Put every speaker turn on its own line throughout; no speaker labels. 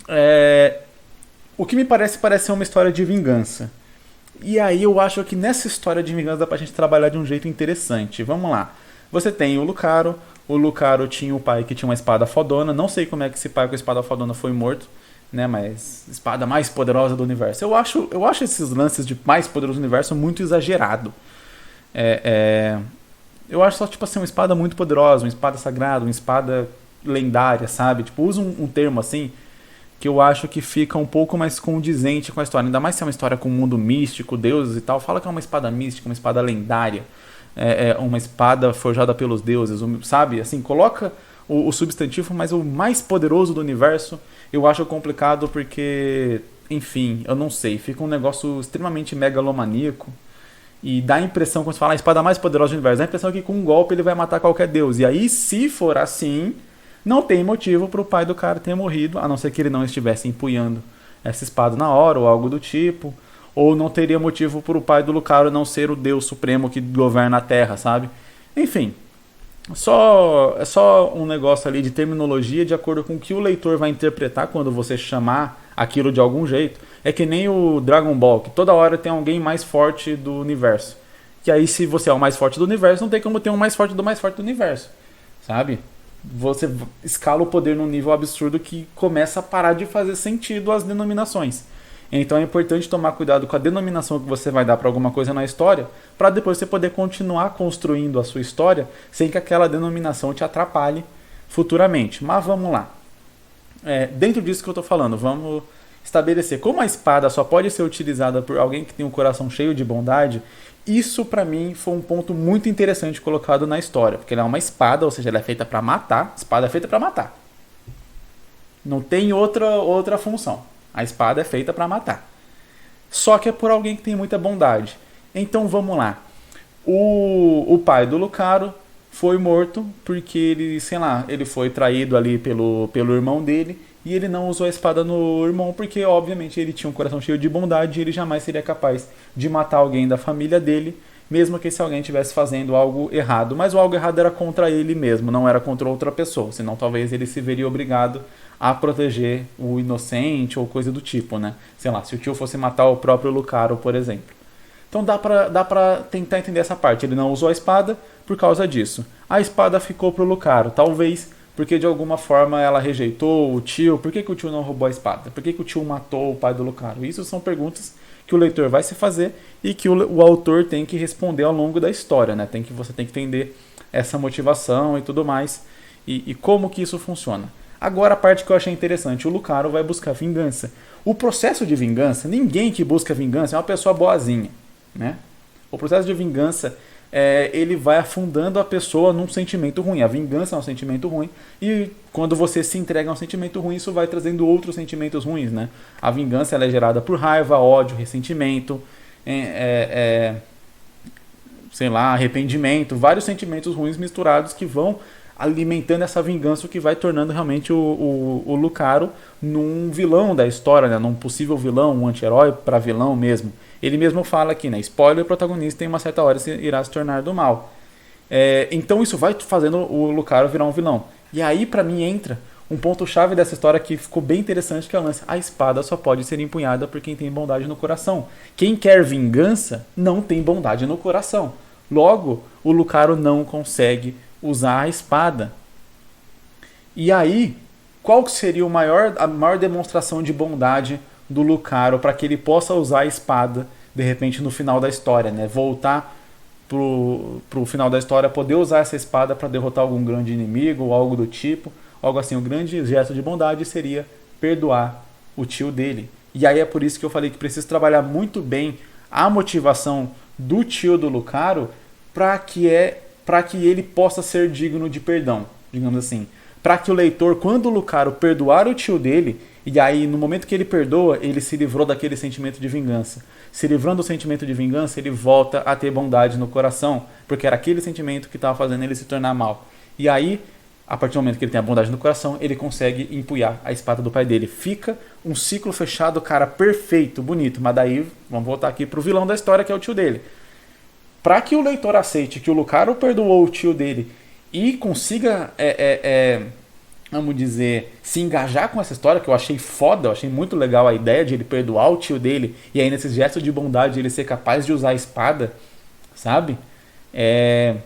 É, o que me parece ser uma história de vingança. E aí eu acho que nessa história de vingança dá pra gente trabalhar de um jeito interessante. Vamos lá. Você tem o Lucaro tinha o pai que tinha uma espada fodona, não sei como é que esse pai com a espada fodona foi morto, né, mas espada mais poderosa do universo. Eu acho esses lances de mais poderoso do universo muito exagerado. É, é, eu acho só, tipo assim, uma espada muito poderosa, uma espada sagrada, uma espada lendária, sabe? Tipo, usa um termo assim que eu acho que fica um pouco mais condizente com a história. Ainda mais se é uma história com um mundo místico, deuses e tal. Fala que é uma espada mística, uma espada lendária, é uma espada forjada pelos deuses, sabe? Assim, coloca o substantivo, mas o mais poderoso do universo eu acho complicado porque, enfim, eu não sei. Fica um negócio extremamente megalomaníaco. E dá a impressão, quando você fala a espada mais poderosa do universo, dá a impressão que com um golpe ele vai matar qualquer deus. E aí, se for assim, não tem motivo para o pai do cara ter morrido, a não ser que ele não estivesse empunhando essa espada na hora ou algo do tipo. Ou não teria motivo para o pai do Lucaro não ser o deus supremo que governa a Terra, sabe? Enfim, é só um negócio ali de terminologia de acordo com o que o leitor vai interpretar quando você chamar aquilo de algum jeito. É que nem o Dragon Ball, que toda hora tem alguém mais forte do universo. Que aí, se você é o mais forte do universo, não tem como ter um mais forte do universo, sabe? Você escala o poder num nível absurdo que começa a parar de fazer sentido as denominações. Então é importante tomar cuidado com a denominação que você vai dar para alguma coisa na história, para depois você poder continuar construindo a sua história sem que aquela denominação te atrapalhe futuramente. Mas vamos lá. Dentro disso que eu estou falando, vamos estabelecer como a espada só pode ser utilizada por alguém que tem um coração cheio de bondade. Isso para mim foi um ponto muito interessante colocado na história, porque ela é uma espada, ou seja, ela é feita para matar. Espada é feita para matar. Não tem outra função. A espada é feita para matar. Só que é por alguém que tem muita bondade. Então vamos lá. O pai do Lucaro foi morto porque ele, sei lá, ele foi traído ali pelo irmão dele e ele não usou a espada no irmão porque, obviamente, ele tinha um coração cheio de bondade e ele jamais seria capaz de matar alguém da família dele, mesmo que esse alguém estivesse fazendo algo errado. Mas o algo errado era contra ele mesmo, não era contra outra pessoa, senão talvez ele se veria obrigado a proteger o inocente ou coisa do tipo, né? Sei lá, se o tio fosse matar o próprio Lucaro, por exemplo. Então dá pra tentar entender essa parte. Ele não usou a espada por causa disso. A espada ficou pro Lucaro, talvez porque de alguma forma ela rejeitou o tio. Por que o tio não roubou a espada? Por que o tio matou o pai do Lucaro? Isso são perguntas que o leitor vai se fazer e que o autor tem que responder ao longo da história, né? Você tem que entender essa motivação e tudo mais e como que isso funciona. Agora a parte que eu achei interessante, o Lucaro vai buscar vingança. O processo de vingança, ninguém que busca vingança é uma pessoa boazinha, né? O processo de vingança ele vai afundando a pessoa num sentimento ruim. A vingança é um sentimento ruim e quando você se entrega a um sentimento ruim, isso vai trazendo outros sentimentos ruins, né? A vingança ela é gerada por raiva, ódio, ressentimento, sei lá, arrependimento, vários sentimentos ruins misturados que vão alimentando essa vingança, o que vai tornando realmente o Lucaro num vilão da história, né? Num possível vilão, um anti-herói para vilão mesmo. Ele mesmo fala aqui, né? Spoiler, o protagonista em uma certa hora irá se tornar do mal. Então isso vai fazendo o Lucaro virar um vilão. E aí para mim entra um ponto-chave dessa história que ficou bem interessante, que é o lance. A espada só pode ser empunhada por quem tem bondade no coração. Quem quer vingança não tem bondade no coração. Logo, o Lucaro não consegue usar a espada. E aí, qual seria a maior demonstração de bondade do Lucaro para que ele possa usar a espada de repente no final da história, né? Voltar pro final da história, poder usar essa espada para derrotar algum grande inimigo ou algo do tipo, algo assim. O grande gesto de bondade seria perdoar o tio dele. E aí é por isso que eu falei que preciso trabalhar muito bem a motivação do tio do Lucaro para que ele possa ser digno de perdão, digamos assim. Para que o leitor, quando o Lucaro perdoar o tio dele, e aí no momento que ele perdoa, ele se livrou daquele sentimento de vingança. Se livrando do sentimento de vingança, ele volta a ter bondade no coração, porque era aquele sentimento que estava fazendo ele se tornar mal. E aí, a partir do momento que ele tem a bondade no coração, ele consegue empunhar a espada do pai dele. Fica um ciclo fechado, cara, perfeito, bonito. Mas daí, vamos voltar aqui pro vilão da história, que é o tio dele. Para que o leitor aceite que o Lucaro perdoou o tio dele e consiga vamos dizer, se engajar com essa história, que eu achei foda, eu achei muito legal a ideia de ele perdoar o tio dele, e aí nesse gesto de bondade ele ser capaz de usar a espada, sabe? É,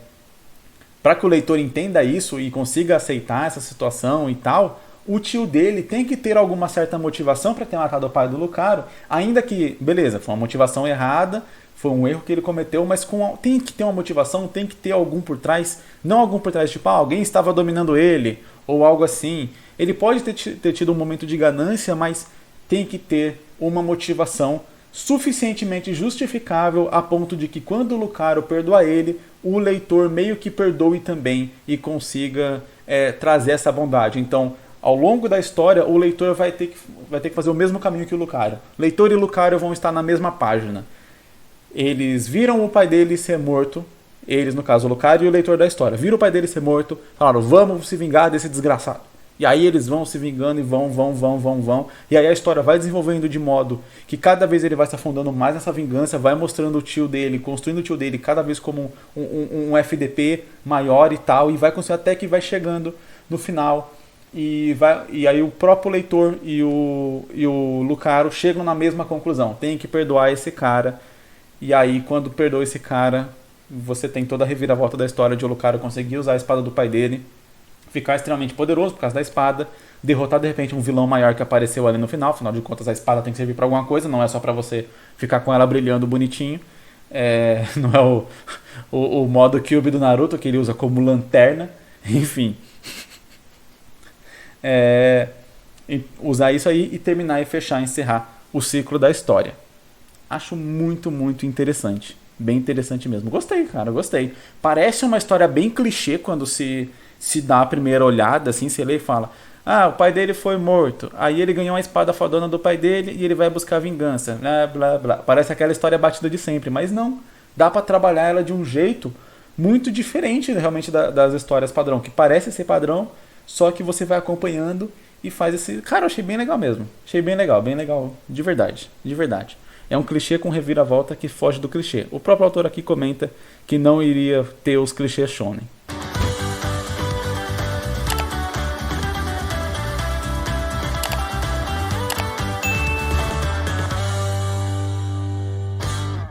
para que o leitor entenda isso e consiga aceitar essa situação e tal, o tio dele tem que ter alguma certa motivação para ter matado o pai do Lucaro, ainda que, beleza, foi uma motivação errada, foi um erro que ele cometeu, mas tem que ter uma motivação, tem que ter algum por trás, não algum por trás, tipo, alguém estava dominando ele, ou algo assim. Ele pode ter tido um momento de ganância, mas tem que ter uma motivação suficientemente justificável a ponto de que quando o Lucaro perdoa ele, o leitor meio que perdoe também e consiga trazer essa bondade. Então, ao longo da história, o leitor vai ter que fazer o mesmo caminho que o Lucaro. Leitor e Lucaro vão estar na mesma página. Eles viram o pai dele ser morto, eles, no caso, o Lucaro e o leitor da história, viram o pai dele ser morto, falaram, vamos se vingar desse desgraçado. E aí eles vão se vingando e vão. E aí a história vai desenvolvendo de modo que cada vez ele vai se afundando mais nessa vingança, vai mostrando o tio dele, construindo o tio dele cada vez como um FDP maior e tal, e vai construindo até que vai chegando no final. E aí o próprio leitor e o Lucaro chegam na mesma conclusão. Tem que perdoar esse cara. E aí quando perdoa esse cara, você tem toda a reviravolta da história de o Lucaro conseguir usar a espada do pai dele, ficar extremamente poderoso por causa da espada, derrotar de repente um vilão maior que apareceu ali no final. Afinal de contas, a espada tem que servir para alguma coisa, não é só para você ficar com ela brilhando bonitinho. Não é o modo Cube do Naruto, que ele usa como lanterna. Enfim. Usar isso aí e terminar e fechar, encerrar o ciclo da história. Acho muito, muito interessante. Bem interessante mesmo. Gostei, cara, gostei. Parece uma história bem clichê quando se dá a primeira olhada, assim, você lê e fala: ah, o pai dele foi morto, aí ele ganhou uma espada fodona do pai dele e ele vai buscar vingança, blá, blá, blá. Parece aquela história batida de sempre, mas não. Dá pra trabalhar ela de um jeito muito diferente, realmente, das histórias padrão, que parece ser padrão, só que você vai acompanhando e faz esse... Cara, eu achei bem legal mesmo. Achei bem legal, de verdade, de verdade. É um clichê com reviravolta que foge do clichê. O próprio autor aqui comenta que não iria ter os clichês shonen.